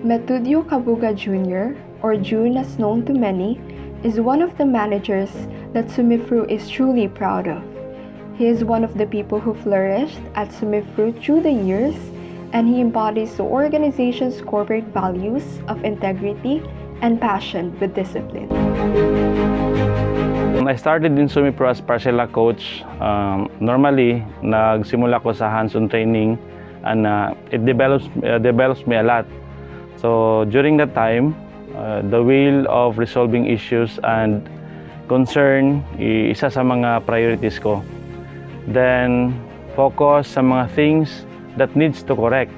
Metudio Kabuga Jr., or June as known to many, is one of the managers that Sumifru is truly proud of. He is one of the people who flourished at Sumifru through the years, and he embodies the organization's corporate values of integrity and passion with discipline. I started in Sumifru as parcela coach. Normally, nagsimula ko sa hands-on training, and it develops me a lot. So during that time, the will of resolving issues and concern, isa sa mga priorities ko. Then focus sa mga things that needs to correct.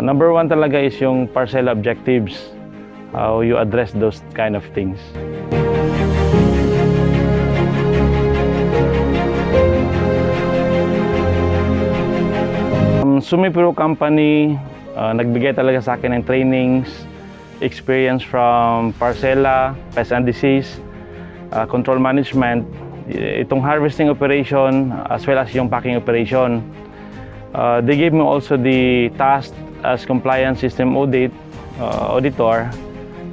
Number one talaga is yung parcela objectives, how you address those kind of things. Sumifru company nagbigay talaga sa akin ng trainings, experience from parcela, pest and disease, control management, itong harvesting operation as well as yung packing operation. They gave me also the task as compliance system auditor.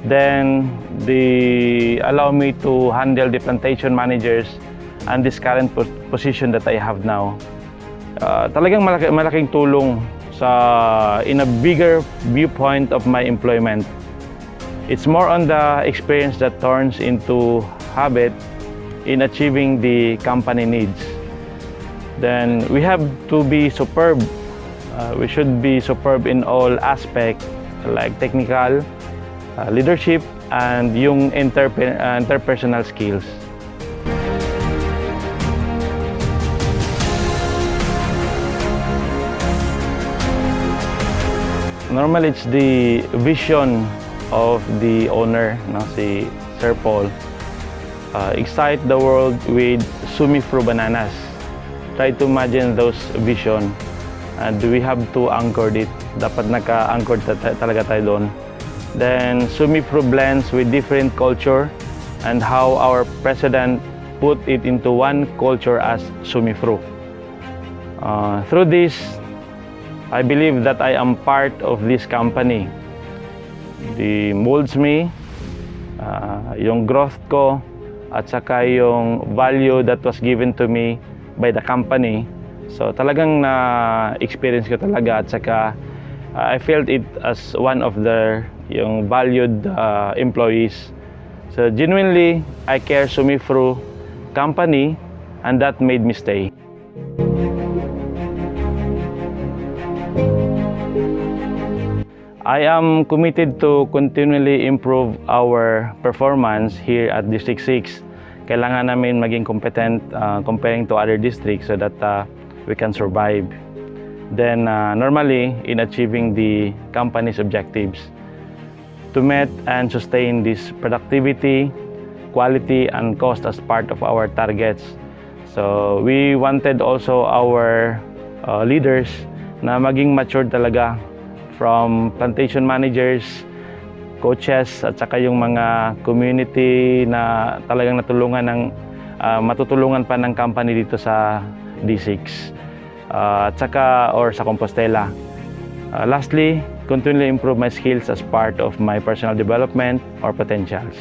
Then they allow me to handle the plantation managers and this current position that I have now. Talagang malaking tulong in a bigger viewpoint of my employment. It's more on the experience that turns into habit in achieving the company needs. Then we have to be superb. We should be superb in all aspects, like technical, leadership, and yung interpersonal skills. Normally, it's the vision of the owner, si Sir Paul. Excite the world with Sumifru bananas. Try to imagine those vision, and we have to anchor it. Dapat naka-anchor talaga tayo doon. Then Sumifru blends with different culture, and how our president put it into one culture as Sumifru. Through this, I believe that I am part of this company. It molds me, yung growth ko, at saka yung value that was given to me by the company. So talagang na-experience ko talaga, at saka I felt it as one of the yung valued employees. So genuinely, I care Sumifru company, and that made me stay. I am committed to continually improve our performance here at District 6. Kailangan namin maging competent comparing to other districts so that we can survive. Then normally, in achieving the company's objectives, to meet and sustain this productivity, quality, and cost as part of our targets. So we wanted also our leaders na maging matured talaga, from plantation managers, coaches, at saka yung mga community na talagang matutulungan pa ng company dito sa D6, at saka or sa Compostela. Lastly, continually improve my skills as part of my personal development or potentials.